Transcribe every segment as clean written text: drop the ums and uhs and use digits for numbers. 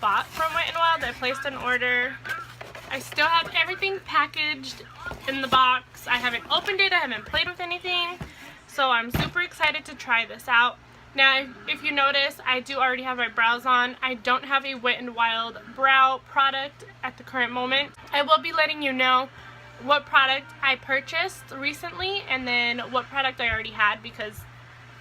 bought from Wet n Wild. I placed an order. I still have everything packaged in the box. I haven't opened it. I haven't played with anything. So I'm super excited to try this out. Now, if you notice, I do already have my brows on. I don't have a Wet n Wild brow product at the current moment. I will be letting you know what product I purchased recently and then what product I already had, because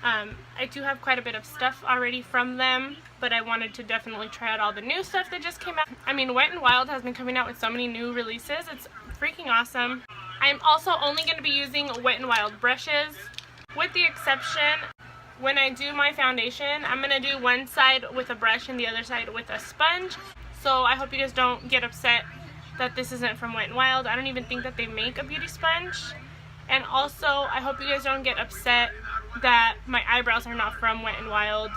I do have quite a bit of stuff already from them, but I wanted to definitely try out all the new stuff that just came out. I mean, Wet n Wild has been coming out with so many new releases. It's freaking awesome. I'm also only going to be using Wet n Wild brushes, with the exception when I do my foundation, I'm going to do one side with a brush and the other side with a sponge. So I hope you guys don't get upset that this isn't from Wet n Wild. I don't even think that they make a beauty sponge. And also, I hope you guys don't get upset that my eyebrows are not from Wet n Wild,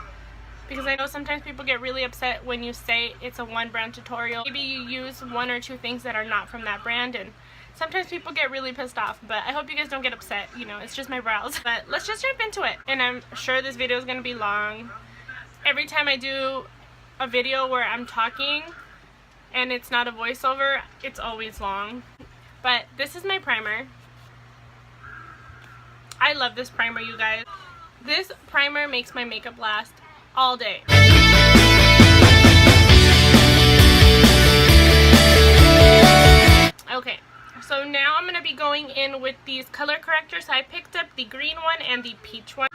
because I know sometimes people get really upset when you say it's a one brand tutorial. Maybe you use one or two things that are not from that brand, and sometimes people get really pissed off, but I hope you guys don't get upset. You know, it's just my brows. But let's just jump into it. And I'm sure this video is going to be long. Every time I do a video where I'm talking and it's not a voiceover, it's always long. But this is my primer. I love this primer, you guys. This primer makes my makeup last all day. Okay, so now I'm going to be going in with these color correctors. I picked up the green one and the peach one.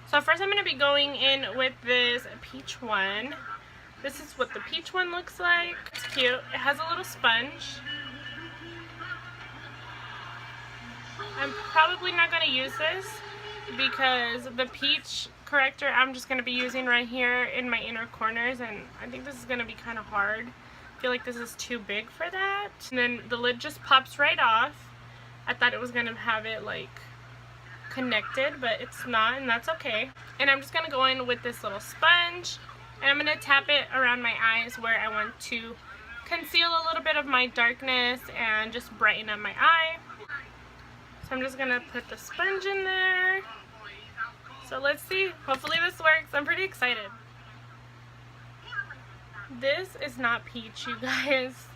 So first I'm going to be going in with this peach one. This is what the peach one looks like. It's cute. It has a little sponge. I'm probably not going to use this because the peach corrector I'm just going to be using right here in my inner corners, and I think this is going to be kind of hard. I feel like this is too big for that. And then the lid just pops right off. I thought it was going to have it like connected, but it's not, and that's okay. And I'm just going to go in with this little sponge, and I'm going to tap it around my eyes where I want to conceal a little bit of my darkness and just brighten up my eye. So I'm just going to put the sponge in there. So let's see. Hopefully this works. I'm pretty excited. This is not peach, you guys.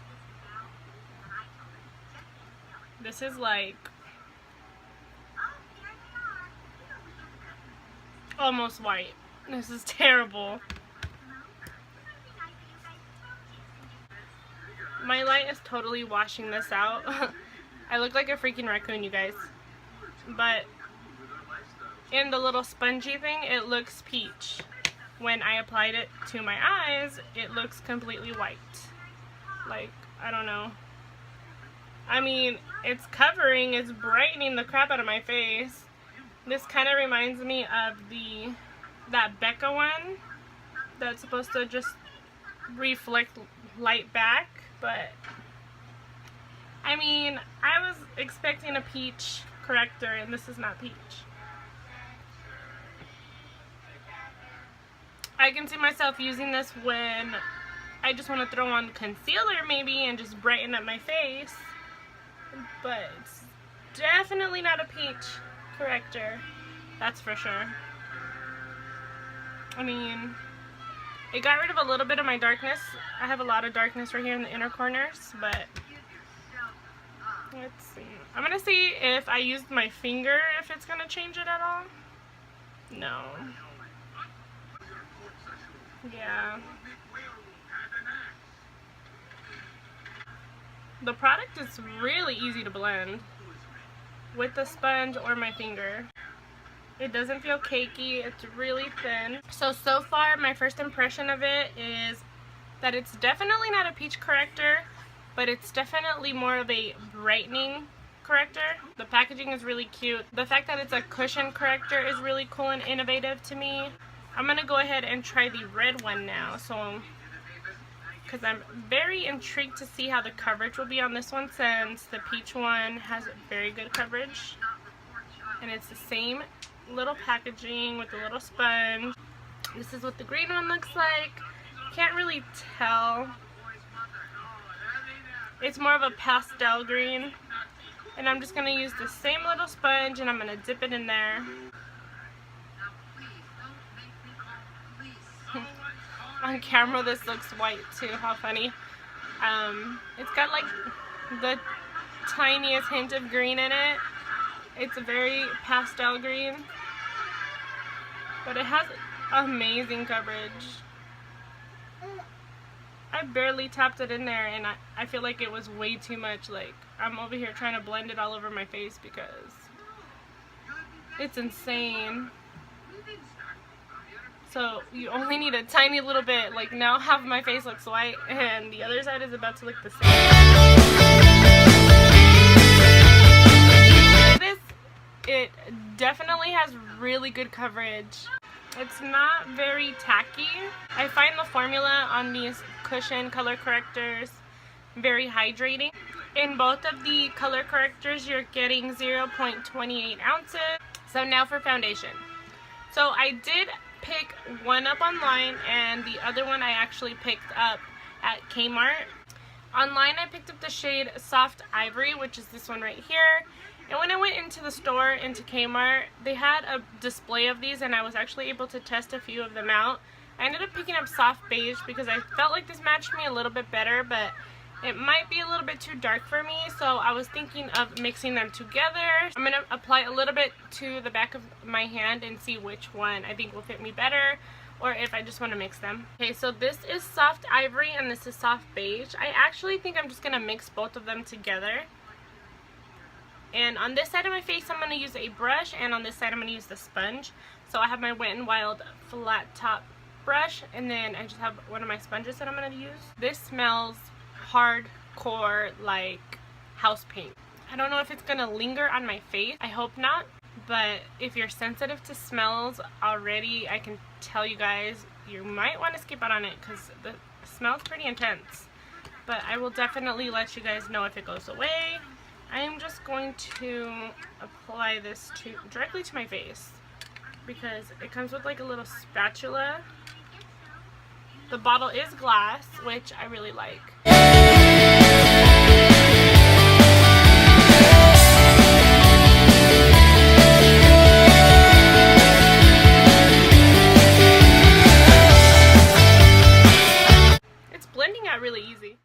This is like almost white. This is terrible. My light is totally washing this out. I look like a freaking raccoon, you guys. But in the little spongy thing, it looks peach. When I applied it to my eyes, it looks completely white. Like, I don't know. I mean, it's covering, it's brightening the crap out of my face. This kind of reminds me of that Becca one that's supposed to just reflect light back, but I mean, I was expecting a peach corrector, and this is not peach. I can see myself using this when I just want to throw on concealer maybe and just brighten up my face, but it's definitely not a peach corrector, that's for sure. I mean, it got rid of a little bit of my darkness. I have a lot of darkness right here in the inner corners, but let's see. I'm going to see if I used my finger, if it's going to change it at all. No. Yeah. The product is really easy to blend with the sponge or my finger. It doesn't feel cakey. It's really thin. So far, my first impression of it is that it's definitely not a peach corrector, but it's definitely more of a brightening corrector. The packaging is really cute. The fact that it's a cushion corrector is really cool and innovative to me. I'm gonna go ahead and try the red one now, because I'm very intrigued to see how the coverage will be on this one, since the peach one has very good coverage. And it's the same little packaging with the little sponge. This is what the green one looks like. Can't really tell. It's more of a pastel green. And I'm just going to use the same little sponge and I'm going to dip it in there. on camera this looks white too. How funny. It's got like the tiniest hint of green in it. It's a very pastel green, but it has amazing coverage. I barely tapped it in there, and I feel like it was way too much. Like, I'm over here trying to blend it all over my face because it's insane. So you only need a tiny little bit. Like, now half of my face looks white and the other side is about to look the same. This, it definitely has really good coverage. It's not very tacky. I find the formula on these cushion color correctors very hydrating. In both of the color correctors, you're getting 0.28 ounces. So now for foundation. So I did pick one up online, and the other one I actually picked up at Kmart. Online I picked up the shade Soft Ivory, which is this one right here. And when I went into the store, into Kmart, they had a display of these, and I was actually able to test a few of them out. I ended up picking up Soft Beige because I felt like this matched me a little bit better, but it might be a little bit too dark for me, so I was thinking of mixing them together. I'm going to apply a little bit to the back of my hand and see which one I think will fit me better, or if I just want to mix them. Okay, so this is Soft Ivory and this is Soft Beige. I actually think I'm just going to mix both of them together. And on this side of my face, I'm going to use a brush, and on this side I'm going to use the sponge. So I have my Wet n Wild flat top brush, and then I just have one of my sponges that I'm going to use. This smells hardcore like house paint. I don't know if it's going to linger on my face. I hope not. But if you're sensitive to smells already, I can tell you guys, you might want to skip out on it because the smell's pretty intense. But I will definitely let you guys know if it goes away. I am just going to apply this directly to my face because it comes with like a little spatula. The bottle is glass, which I really like. It's blending out really easy.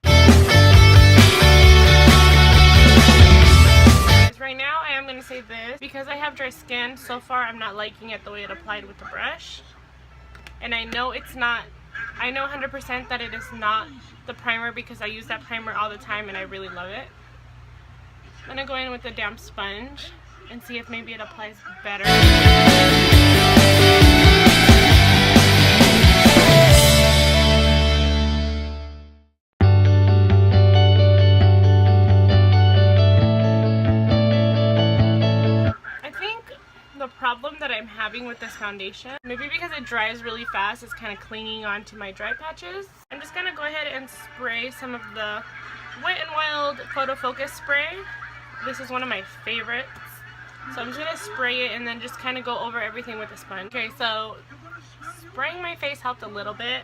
Right now I am going to say this, because I have dry skin, so far I'm not liking it the way it applied with the brush. And I know it's not, I know 100% that it is not the primer because I use that primer all the time and I really love it. I'm going to go in with a damp sponge and see if maybe it applies better. Problem that I'm having with this foundation, maybe because it dries really fast, it's kind of clinging onto my dry patches. I'm just gonna go ahead and spray some of the Wet n Wild Photo Focus spray. This is one of my favorites, so I'm just gonna spray it and then just kind of go over everything with a sponge. Okay, so spraying my face helped a little bit.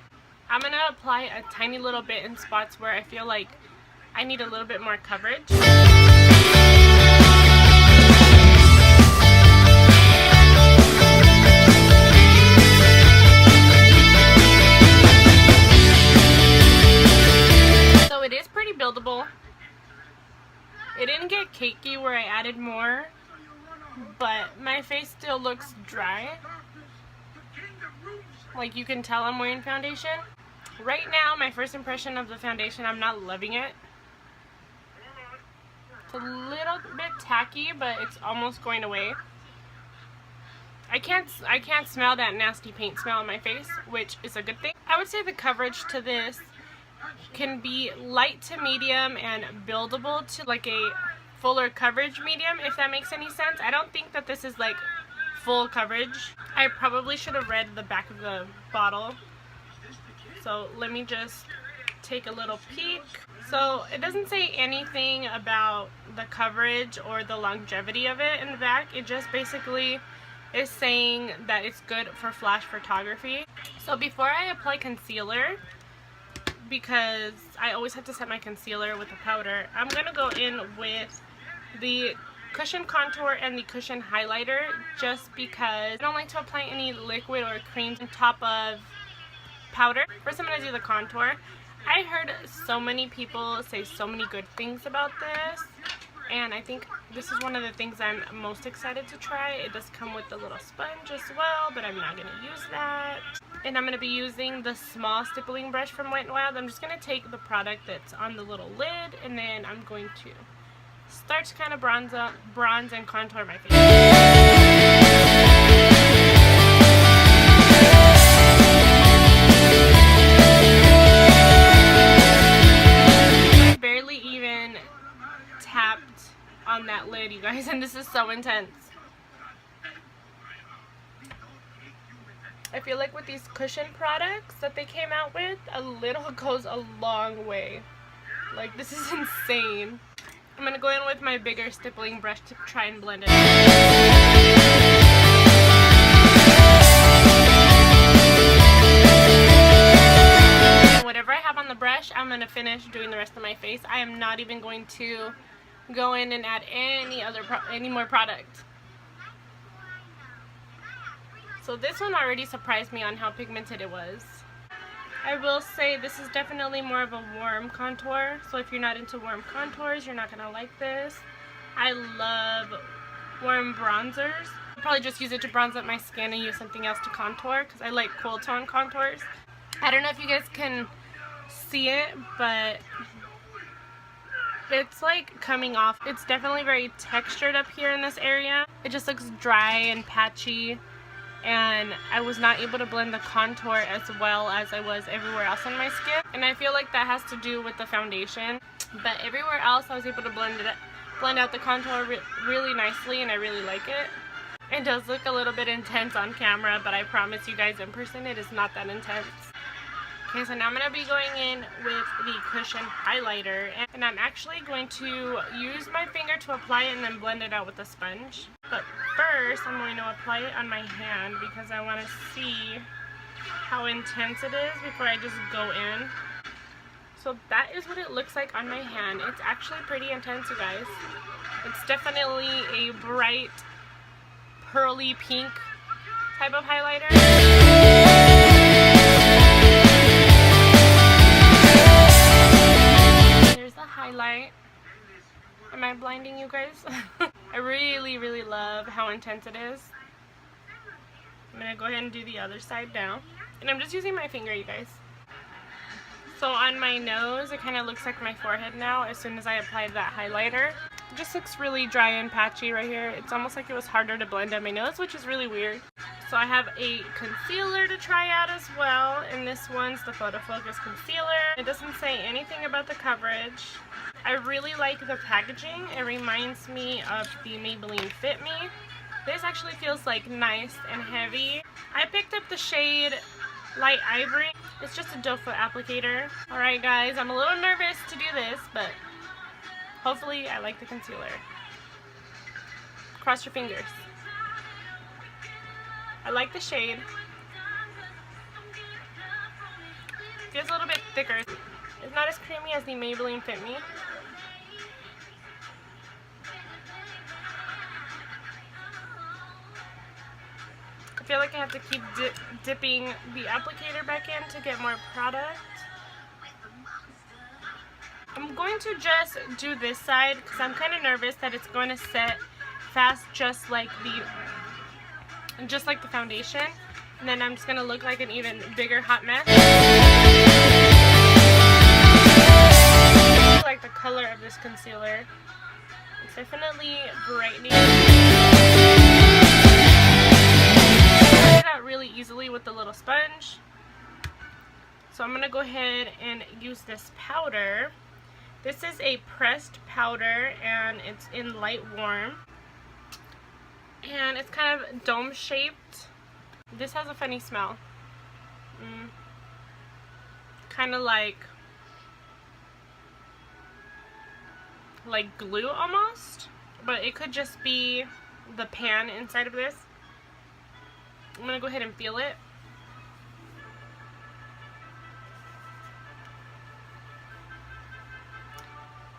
I'm gonna apply a tiny little bit in spots where I feel like I need a little bit more coverage. It is pretty buildable. It didn't get cakey where I added more, but my face still looks dry. Like, you can tell I'm wearing foundation. Right now, my first impression of the foundation, I'm not loving it. It's a little bit tacky, but it's almost going away. I can't smell that nasty paint smell on my face, which is a good thing. I would say the coverage to this can be light to medium and buildable to like a fuller coverage medium, if that makes any sense. I don't think that this is like full coverage. I probably should have read the back of the bottle. So let me just take a little peek. So it doesn't say anything about the coverage or the longevity of it in the back. It just basically is saying that it's good for flash photography. So before I apply concealer, because I always have to set my concealer with a powder, I'm going to go in with the cushion contour and the cushion highlighter, just because I don't like to apply any liquid or creams on top of powder. First I'm going to do the contour. I heard so many people say so many good things about this, and I think this is one of the things I'm most excited to try. It does come with a little sponge as well, but I'm not going to use that. And I'm going to be using the small stippling brush from Wet n Wild. I'm just going to take the product that's on the little lid, and then I'm going to start to kind of bronze and contour my face. I barely even tapped on that lid, you guys, and this is so intense. I feel like with these cushion products that they came out with, a little goes a long way. Like, this is insane. I'm going to go in with my bigger stippling brush to try and blend it out. Whatever I have on the brush, I'm going to finish doing the rest of my face. I am not even going to go in and add any more product. So this one already surprised me on how pigmented it was. I will say this is definitely more of a warm contour, so if you're not into warm contours, you're not going to like this. I love warm bronzers. I'll probably just use it to bronze up my skin and use something else to contour because I like cool tone contours. I don't know if you guys can see it, but it's like coming off. It's definitely very textured up here in this area. It just looks dry and patchy, and I was not able to blend the contour as well as I was everywhere else on my skin. And I feel like that has to do with the foundation. But everywhere else I was able to blend out the contour really nicely, and I really like it. It does look a little bit intense on camera, but I promise you guys in person it is not that intense. Okay, so now I'm going to be going in with the cushion highlighter, and I'm actually going to use my finger to apply it and then blend it out with a sponge. But first, I'm going to apply it on my hand because I want to see how intense it is before I just go in. So that is what it looks like on my hand. It's actually pretty intense, you guys. It's definitely a bright, pearly pink type of highlighter. Highlight. Am I blinding you guys? I really love how intense it is. I'm gonna go ahead and do the other side now, and I'm just using my finger, you guys. So on my nose, it kind of looks like my forehead now as soon as I applied that highlighter. It just looks really dry and patchy right here. It's almost like it was harder to blend on my nose, which is really weird. So I have a concealer to try out as well, and this one's the Photo Focus Concealer. It doesn't say anything about the coverage. I really like the packaging. It reminds me of the Maybelline Fit Me. This actually feels like nice and heavy. I picked up the shade Light Ivory. It's just a doe foot applicator. Alright guys, I'm a little nervous to do this, but hopefully I like the concealer. Cross your fingers. I like the shade. Feels a little bit thicker. It's not as creamy as the Maybelline Fit Me. I feel like I have to keep dipping the applicator back in to get more product. I'm going to just do this side because I'm kind of nervous that it's going to set fast just like the foundation, and then I'm just going to look like an even bigger hot mess. I like the color of this concealer. It's definitely brightening. I get it out really easily with the little sponge. So I'm going to go ahead and use this powder. This is a pressed powder, and it's in light warm. And it's kind of dome shaped. This has a funny smell. Kind of like glue almost, but it could just be the pan inside of this. I'm gonna go ahead and feel it.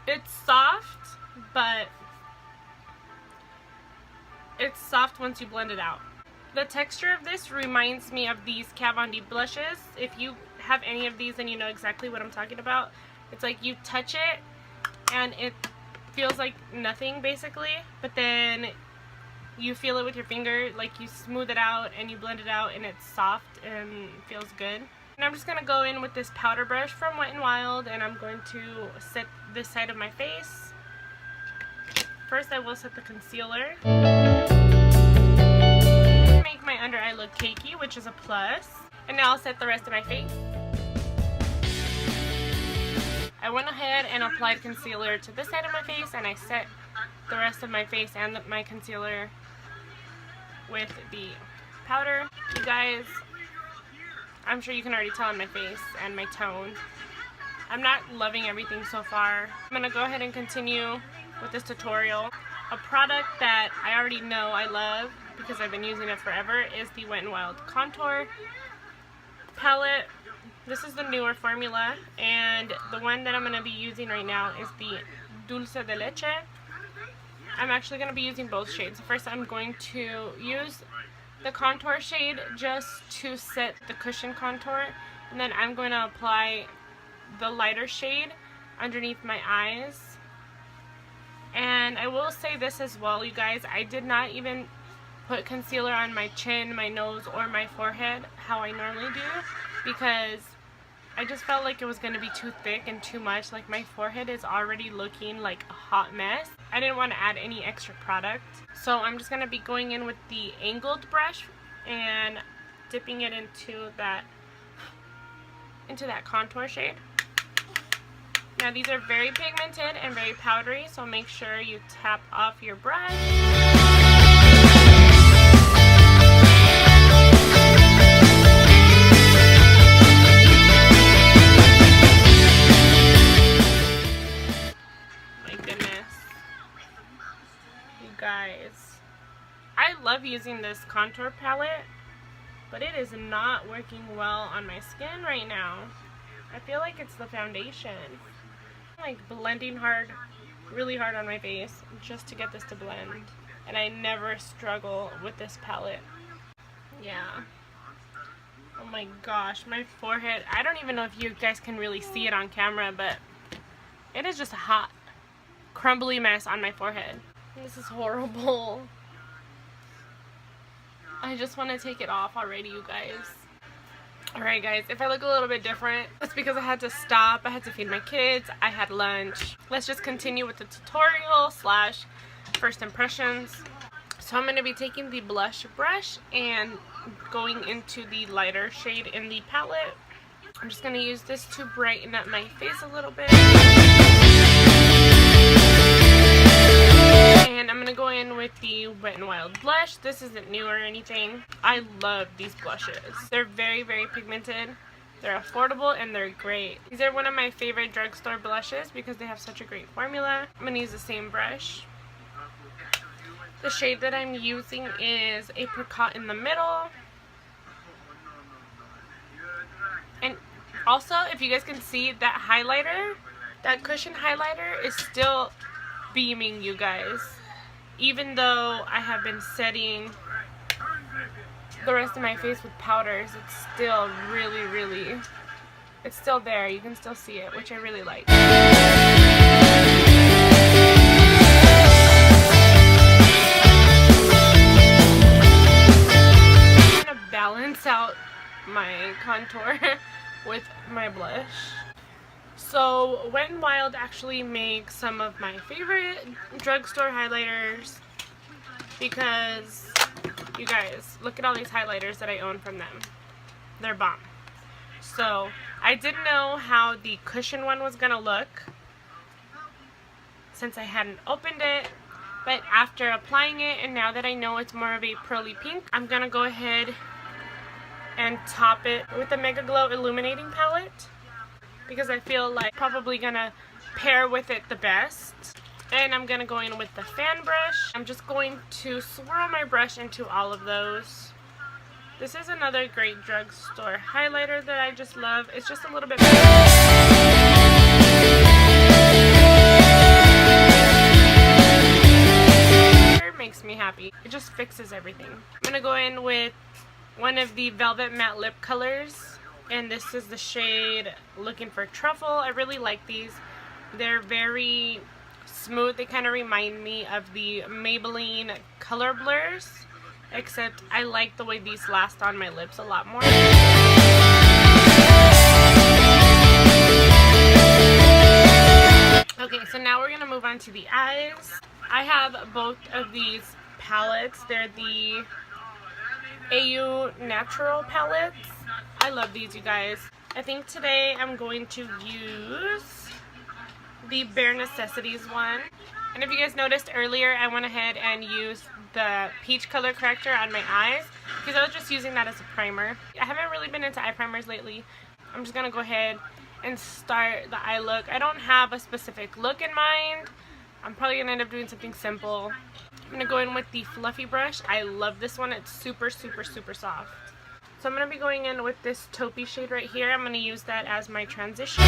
It's soft, but it's soft once you blend it out. The texture of this reminds me of these Kat Von D blushes. If you have any of these, then you know exactly what I'm talking about. It's like you touch it and it feels like nothing basically, but then you feel it with your finger, like you smooth it out and you blend it out and it's soft and feels good. And I'm just going to go in with this powder brush from Wet n Wild, and I'm going to set this side of my face. First I will set the concealer. Make my under eye look cakey, which is a plus. And now I'll set the rest of my face. I went ahead and applied concealer to this side of my face, and I set the rest of my face and my concealer with the powder. You guys, I'm sure you can already tell on my face and my tone, I'm not loving everything so far. I'm going to go ahead and continue with this tutorial. A product that I already know I love because I've been using it forever is the Wet n Wild Contour palette. This is the newer formula, and the one that I'm going to be using right now is the Dulce de Leche. I'm actually going to be using both shades. First I'm going to use the contour shade just to set the cushion contour, and then I'm going to apply the lighter shade underneath my eyes. And I will say this as well, you guys, I did not even put concealer on my chin, my nose, or my forehead how I normally do, because I just felt like it was going to be too thick and too much. Like, my forehead is already looking like a hot mess. I didn't want to add any extra product. So I'm just going to be going in with the angled brush and dipping it into that contour shade. Now these are very pigmented and very powdery, so make sure you tap off your brush. Guys, I love using this contour palette, but it is not working well on my skin right now. I feel like it's the foundation. I'm like blending really hard on my face just to get this to blend, and I never struggle with this palette. Yeah. Oh my gosh, my forehead, I don't even know if you guys can really see it on camera, but it is just a hot, crumbly mess on my forehead. This is horrible. I just want to take it off already, you guys. Alright guys, if I look a little bit different, it's because I had to stop. I had to feed my kids. I had lunch. Let's just continue with the tutorial slash first impressions. So I'm going to be taking the blush brush and going into the lighter shade in the palette. I'm just going to use this to brighten up my face a little bit. And I'm going to go in with the Wet n Wild blush. This isn't new or anything. I love these blushes. They're very, very pigmented. They're affordable and they're great. These are one of my favorite drugstore blushes because they have such a great formula. I'm going to use the same brush. The shade that I'm using is Apricot in the Middle. And also, if you guys can see, that highlighter, that cushion highlighter is still beaming, you guys. Even though I have been setting the rest of my face with powders, it's still really, it's still there. You can still see it, which I really like. I'm gonna balance out my contour with my blush. So Wet n Wild actually makes some of my favorite drugstore highlighters because, you guys, look at all these highlighters that I own from them. They're bomb. So I didn't know how the cushion one was gonna look since I hadn't opened it, but after applying it and now that I know it's more of a pearly pink, I'm gonna go ahead and top it with the Mega Glow Illuminating Palette, because I feel like probably gonna pair with it the best. And I'm gonna go in with the fan brush. I'm just going to swirl my brush into all of those. This is another great drugstore highlighter that I just love. It's just a little bit makes me happy. It just fixes everything. I'm gonna go in with with one of the Velvet Matte Lip colors, and this is the shade Looking for Truffle. I really like these. They're very smooth. They kind of remind me of the Maybelline Color Blurs, except I like the way these last on my lips a lot more. Okay, so now we're going to move on to the eyes. I have both of these palettes. They're the AU Natural palettes. I love these, you guys. I think today I'm going to use the Bare Necessities one. And if you guys noticed earlier, I went ahead and used the peach color corrector on my eyes because I was just using that as a primer. I haven't really been into eye primers lately. I'm just going to go ahead and start the eye look. I don't have a specific look in mind. I'm probably going to end up doing something simple. I'm going to go in with the fluffy brush. I love this one. It's super, super, super soft. So I'm going to be going in with this taupey shade right here. I'm going to use that as my transition.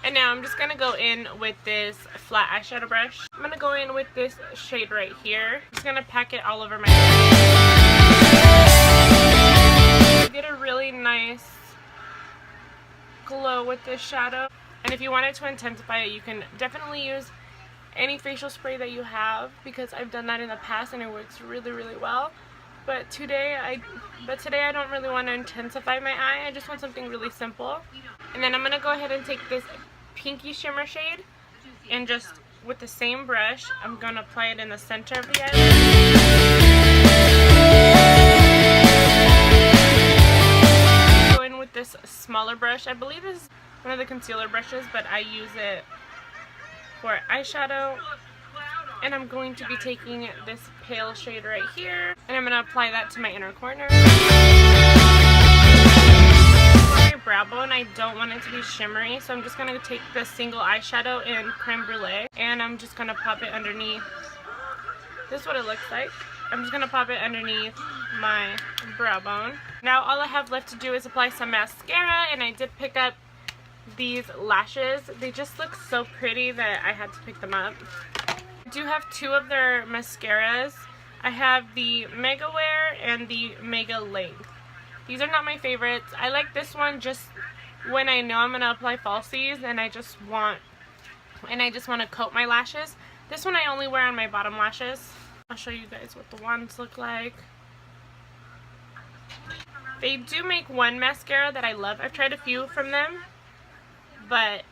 And now I'm just going to go in with this flat eyeshadow brush. I'm going to go in with this shade right here. I'm just going to pack it all over my face. Get a really nice glow with this shadow. And if you wanted to intensify it, you can definitely use any facial spray that you have, because I've done that in the past and it works really, really well. But today I don't really want to intensify my eye. I just want something really simple. And then I'm going to go ahead and take this pinky shimmer shade and just with the same brush, I'm going to apply it in the center of the eyelid. Go in with this smaller brush. I believe this is one of the concealer brushes, but I use it for eyeshadow. And I'm going to be taking this pale shade right here, and I'm going to apply that to my inner corner. For my brow bone, I don't want it to be shimmery, so I'm just going to take the single eyeshadow in Creme Brulee, and I'm just going to pop it underneath. This is what it looks like. I'm just going to pop it underneath my brow bone. Now all I have left to do is apply some mascara, and I did pick up these lashes. They just look so pretty that I had to pick them up. I do have two of their mascaras. I have the Mega Wear and the Mega Length. These are not my favorites. I like this one just when I know I'm going to apply falsies and I just want to coat my lashes. This one I only wear on my bottom lashes. I'll show you guys what the wands look like. They do make one mascara that I love. I've tried a few from them, but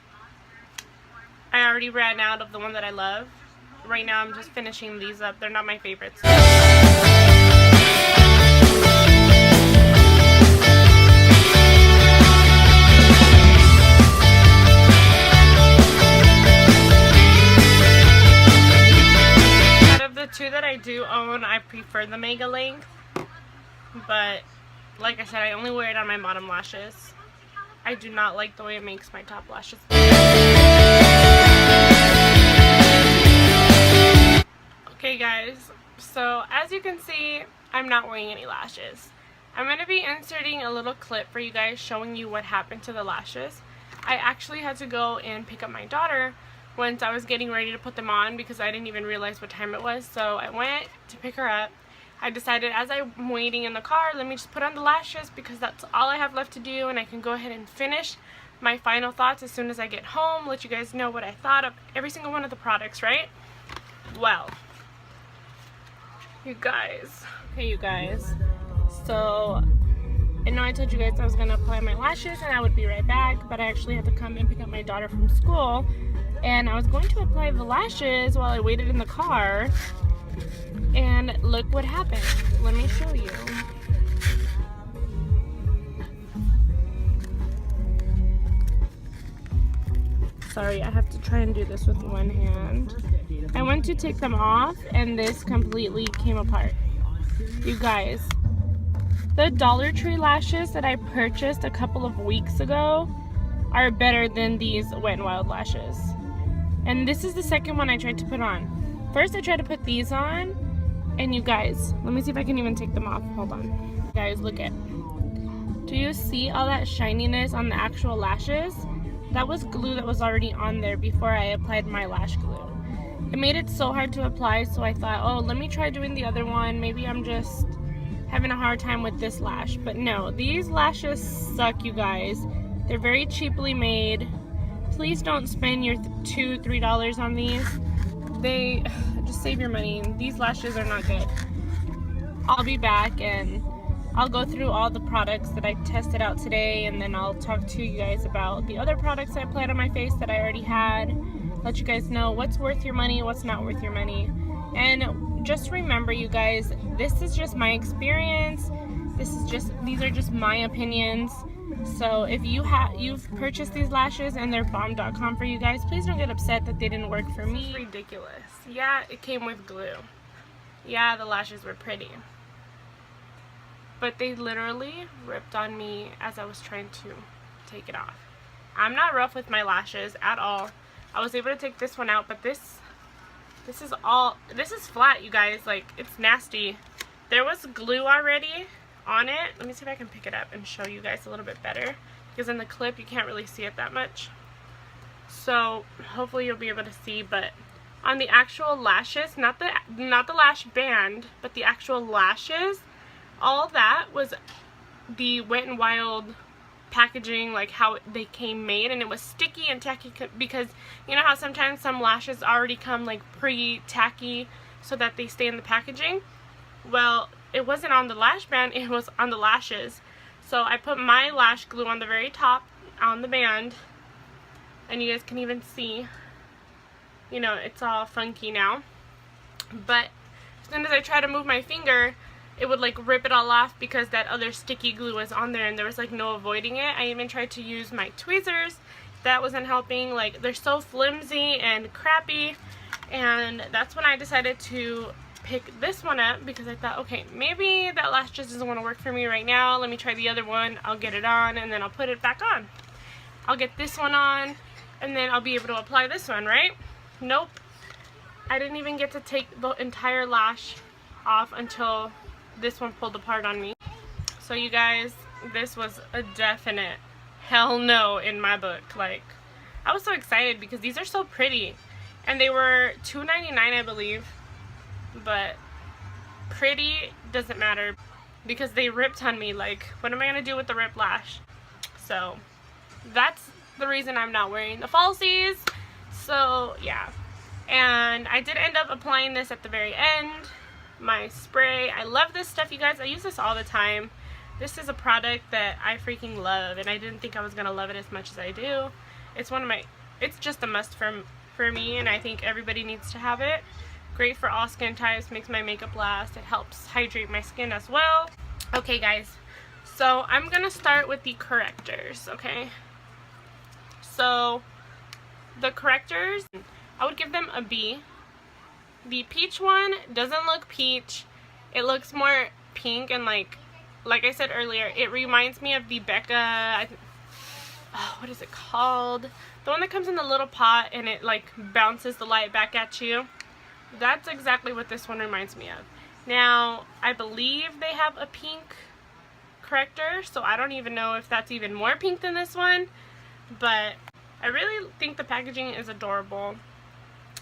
I already ran out of the one that I love. Right now I'm just finishing these up. They're not my favorites. Out of the two that I do own, I prefer the Mega Length. But like I said, I only wear it on my bottom lashes. I do not like the way it makes my top lashes. Okay guys, so as you can see, I'm not wearing any lashes. I'm going to be inserting a little clip for you guys showing you what happened to the lashes. I actually had to go and pick up my daughter once I was getting ready to put them on because I didn't even realize what time it was. So I went to pick her up. I decided as I'm waiting in the car, let me just put on the lashes because that's all I have left to do, and I can go ahead and finish my final thoughts as soon as I get home, let you guys know what I thought of every single one of the products, right? Well, you guys, so I know I told you guys I was going to apply my lashes and I would be right back, but I actually had to come and pick up my daughter from school, and I was going to apply the lashes while I waited in the car, and look what happened. Let me show you. Sorry, I have to try and do this with one hand. I went to take them off and this completely came apart. You guys, the Dollar Tree lashes that I purchased a couple of weeks ago are better than these Wet n Wild lashes. And this is the second one I tried to put on. First I tried to put these on, and you guys, let me see if I can even take them off. Hold on. Guys, look at. Do you see all that shininess on the actual lashes? That was glue that was already on there before I applied my lash glue. it made it so hard to apply, so I thought, oh, let me try doing the other one. Maybe I'm just having a hard time with this lash. But no, these lashes suck, you guys. They're very cheaply made. Please don't spend your $2-3 on these. They just save your money. These lashes are not good. I'll be back and I'll go through all the products that I tested out today, and then I'll talk to you guys about the other products I applied on my face that I already had. Let you guys know what's worth your money, what's not worth your money. And just remember, you guys, this is just my experience. These are just my opinions. So if you've purchased these lashes and they're bomb.com for you guys, please don't get upset that they didn't work for me. It's ridiculous. Yeah, it came with glue. Yeah, the lashes were pretty. But they literally ripped on me as I was trying to take it off. I'm not rough with my lashes at all. I was able to take this one out, but this is flat, you guys. Like, it's nasty. There was glue already on it. Let me see if I can pick it up and show you guys a little bit better, because in the clip you can't really see it that much. So hopefully you'll be able to see, but on the actual lashes, not the lash band, but the actual lashes, all that was the Wet n Wild packaging, like how they came made, and it was sticky and tacky, because you know how sometimes some lashes already come like pre-tacky so that they stay in the packaging. Well, it wasn't on the lash band, it was on the lashes. So I put my lash glue on the very top on the band, and you guys can even see, you know, it's all funky now. But as soon as I try to move my finger, it would like rip it all off because that other sticky glue was on there and there was like no avoiding it. I even tried to use my tweezers. That wasn't helping. Like, they're so flimsy and crappy, and that's when I decided to pick this one up, because I thought, okay, maybe that lash just doesn't want to work for me right now. Let me try the other one. I'll get it on and then I'll put it back on. I'll get this one on and then I'll be able to apply this one, right? Nope. I didn't even get to take the entire lash off until this one pulled apart on me. So you guys, this was a definite hell no in my book. Like, I was so excited because these are so pretty, and they were $2.99, I believe, but pretty doesn't matter because they ripped on me. Like, what am I gonna do with the ripped lash? So that's the reason I'm not wearing the falsies. So yeah, and I did end up applying this at the very end, my spray. I love this stuff, you guys. I use this all the time. This is a product that I freaking love, and I didn't think I was gonna love it as much as I do. It's just a must for me, and I think everybody needs to have it. Great for all skin types, makes my makeup last. It helps hydrate my skin as well. Okay guys, so I'm gonna start with the correctors, okay? So the correctors, I would give them a B. The peach one doesn't look peach. It looks more pink, and like I said earlier, it reminds me of the Becca, what is it called? The one that comes in the little pot and it like bounces the light back at you. That's exactly what this one reminds me of. Now, I believe they have a pink corrector, so I don't even know if that's even more pink than this one, but I really think the packaging is adorable.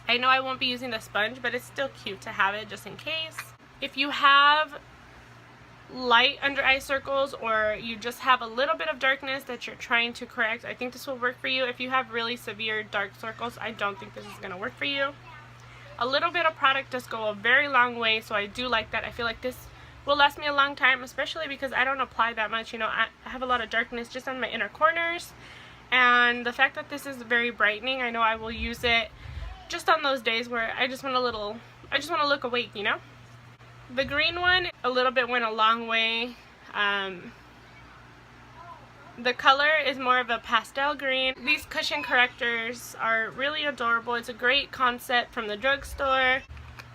I know I won't be using the sponge, but it's still cute to have it just in case. If you have light under eye circles, or you just have a little bit of darkness that you're trying to correct, I think this will work for you. If you have really severe dark circles, I don't think this is going to work for you. A little bit of product does go a very long way, so I do like that. I feel like this will last me a long time, especially because I don't apply that much. You know, I have a lot of darkness just on my inner corners, and the fact that this is very brightening, I know I will use it just on those days where I just want to look awake, you know? The green one, a little bit went a long way. The color is more of a pastel green. These cushion correctors are really adorable. It's a great concept from the drugstore.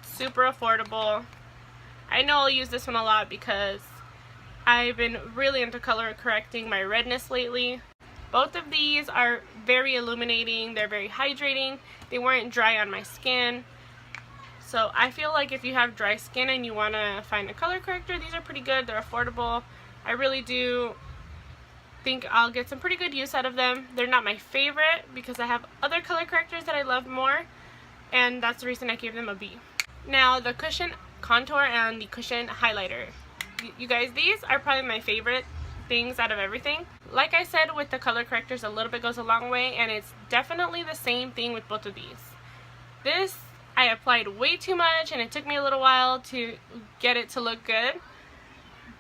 Super affordable. I know I'll use this one a lot because I've been really into color correcting my redness lately. Both of these are very illuminating. They're very hydrating. They weren't dry on my skin. So I feel like if you have dry skin and you want to find a color corrector, these are pretty good. They're affordable. I really do think I'll get some pretty good use out of them. They're not my favorite because I have other color correctors that I love more. and that's the reason I gave them a B. Now the cushion contour and the cushion highlighter. You guys, these are probably my favorite things out of everything. Like I said, with the color correctors, a little bit goes a long way, and it's definitely the same thing with both of these. This, I applied way too much, and it took me a little while to get it to look good.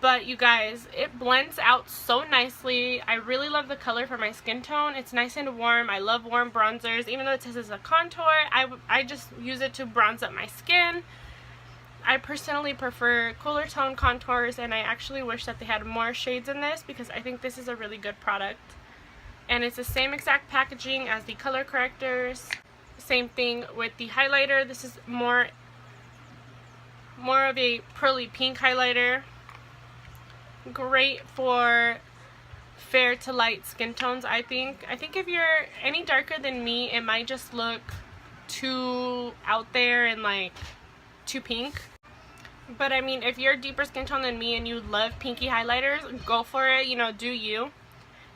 But you guys, it blends out so nicely. I really love the color for my skin tone. It's nice and warm. I love warm bronzers. Even though it says it's a contour, I just use it to bronze up my skin. I personally prefer cooler tone contours, and I actually wish that they had more shades in this because I think this is a really good product. And it's the same exact packaging as the color correctors. Same thing with the highlighter. This is more of a pearly pink highlighter. Great for fair to light skin tones, I think. I think if you're any darker than me, it might just look too out there and like too pink. But I mean, if you're a deeper skin tone than me and you love pinky highlighters, go for it, you know, do you.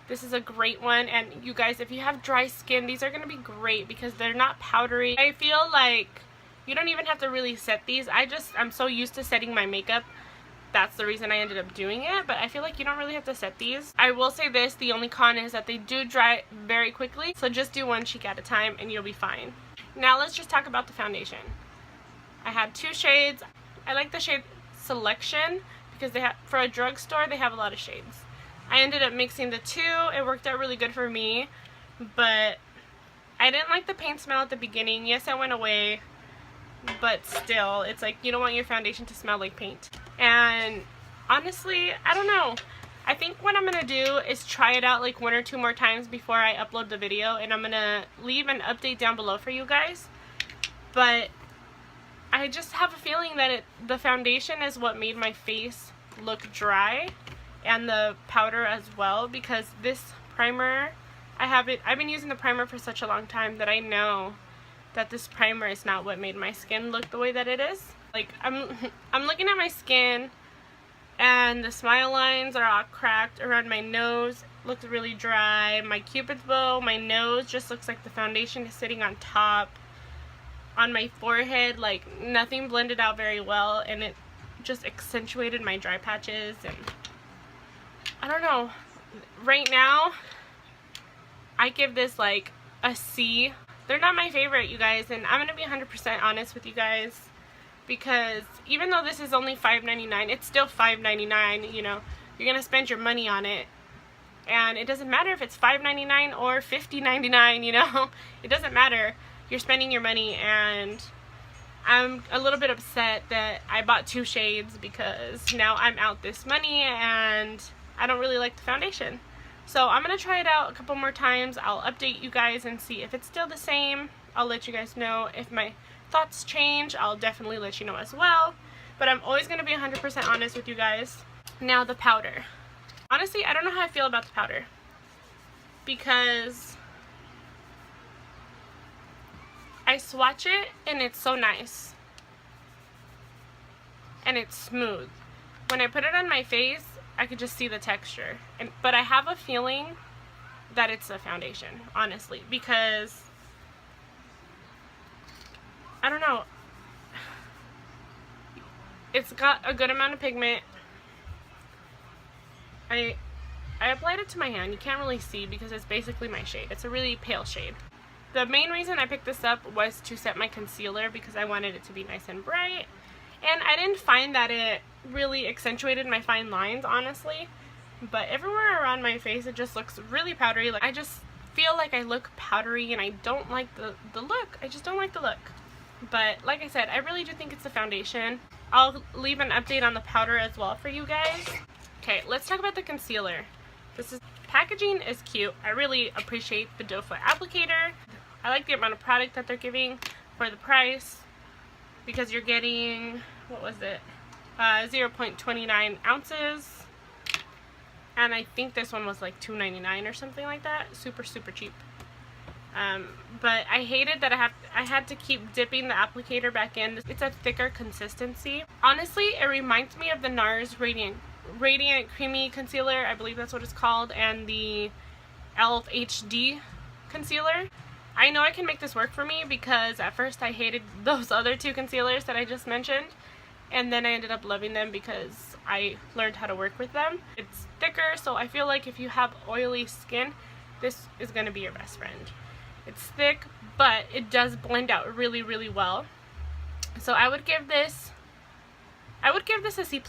This is a great one, and you guys, if you have dry skin, these are going to be great because they're not powdery. I feel like you don't even have to really set these. I'm so used to setting my makeup. That's the reason I ended up doing it, but I feel like you don't really have to set these. I will say this, the only con is that they do dry very quickly, so just do one cheek at a time and you'll be fine. Now let's just talk about the foundation. I had two shades. I like the shade Selection because they have, for a drugstore, they have a lot of shades. I ended up mixing the two. It worked out really good for me, but I didn't like the paint smell at the beginning. Yes, it went away, but still, it's like you don't want your foundation to smell like paint. And honestly, I don't know. I think what I'm going to do is try it out like one or two more times before I upload the video, and I'm going to leave an update down below for you guys. But I just have a feeling that the foundation is what made my face look dry, and the powder as well, because this primer, I've been using the primer for such a long time that I know that this primer is not what made my skin look the way that it is. Like, I'm looking at my skin, and the smile lines are all cracked around my nose. Looks really dry. My cupid's bow, my nose just looks like the foundation is sitting on top. On my forehead, like, nothing blended out very well, and it just accentuated my dry patches. And I don't know. Right now, I give this like a C. They're not my favorite, you guys, and I'm gonna be 100% honest with you guys. Because even though this is only $5.99, it's still $5.99, you know. You're going to spend your money on it. And it doesn't matter if it's $5.99 or $50.99, you know. It doesn't matter. You're spending your money, and I'm a little bit upset that I bought two shades because now I'm out this money and I don't really like the foundation. So I'm going to try it out a couple more times. I'll update you guys and see if it's still the same. I'll let you guys know. If my thoughts change, I'll definitely let you know as well. But I'm always going to be 100% honest with you guys. Now the powder. Honestly, I don't know how I feel about the powder. Because I swatch it and it's so nice. And it's smooth. When I put it on my face, I could just see the texture. But I have a feeling that it's a foundation, honestly. Because I don't know. It's got a good amount of pigment. I applied it to my hand. You can't really see because it's basically my shade. It's a really pale shade. The main reason I picked this up was to set my concealer because I wanted it to be nice and bright. And I didn't find that it really accentuated my fine lines, honestly. But everywhere around my face, it just looks really powdery. Like, I just feel like I look powdery, and I don't like the look. I just don't like the look. But like I said, I really do think it's the foundation. I'll leave an update on the powder as well for you guys. Okay, let's talk about the concealer. Packaging is cute. I really appreciate the doe foot applicator. I like the amount of product that they're giving for the price, because you're getting, what was it, 0.29 ounces. And I think this one was like $2.99 or something like that. Super, super cheap. But I hated that I had to keep dipping the applicator back in. It's a thicker consistency. Honestly, it reminds me of the NARS Radiant Creamy Concealer. I believe that's what it's called. And the e.l.f. HD Concealer. I know I can make this work for me because at first I hated those other two concealers that I just mentioned, and then I ended up loving them because I learned how to work with them. It's thicker, so I feel like if you have oily skin, this is going to be your best friend. It's thick, but it does blend out really, really well. So I would give this a C+,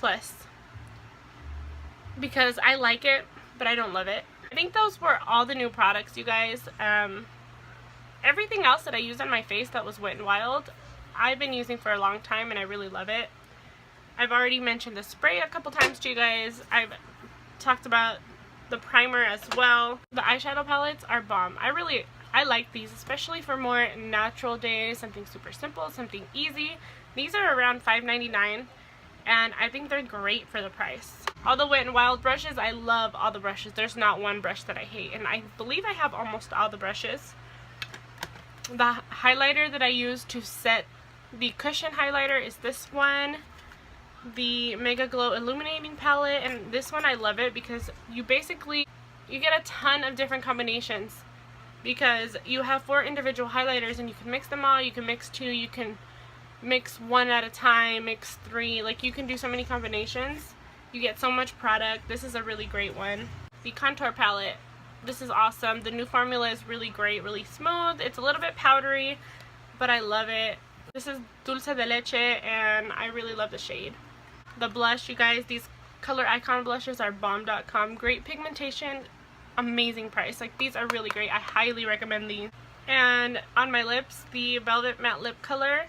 because I like it, but I don't love it. I think those were all the new products, you guys. Everything else that I used on my face that was Wet n Wild, I've been using for a long time and I really love it. I've already mentioned the spray a couple times to you guys. I've talked about the primer as well. The eyeshadow palettes are bomb. I like these, especially for more natural days, something super simple, something easy. These are around $5.99 and I think they're great for the price. All the Wet n Wild brushes, I love all the brushes. There's not one brush that I hate, and I believe I have almost all the brushes. The highlighter that I use to set the cushion highlighter is this one, the Mega Glow Illuminating Palette, and this one I love it because you get a ton of different combinations because you have 4 individual highlighters and you can mix them all. You can mix 2, you can mix 1 at a time, mix 3, like you can do so many combinations. You get so much product. This is a really great one. The contour palette, this is awesome. The new formula is really great, really smooth. It's a little bit powdery, but I love it. This is Dulce de Leche and I really love the shade. The blush, you guys, these Color Icon blushes are bomb.com. Great pigmentation, amazing price. Like, these are really great. I highly recommend these. And on my lips, the Velvet Matte Lip Color,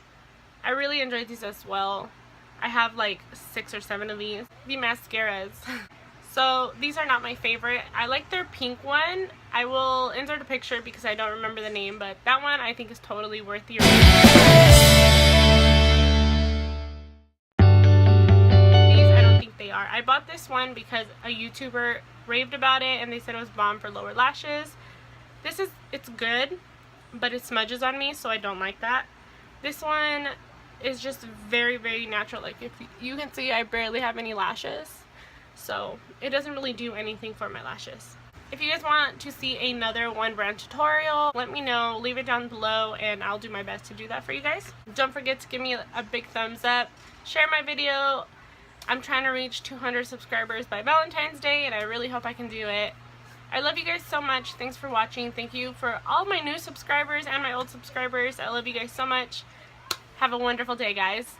I really enjoyed these as well. I have like 6 or 7 of these. The mascaras. So these are not my favorite. I like their pink one. I will insert a picture because I don't remember the name, but that one I think is totally worth your These I don't think they are. I bought this one because a YouTuber raved about it and they said it was bomb for lower lashes. It's good, but it smudges on me, so I don't like that. This one is just very, very natural. Like, if you can see, I barely have any lashes, so it doesn't really do anything for my lashes. If you guys want to see another one brand tutorial, let me know, leave it down below, and I'll do my best to do that for you guys. Don't forget to give me a big thumbs up, share my video. I'm trying to reach 200 subscribers by Valentine's Day, and I really hope I can do it. I love you guys so much. Thanks for watching. Thank you for all my new subscribers and my old subscribers. I love you guys so much. Have a wonderful day, guys.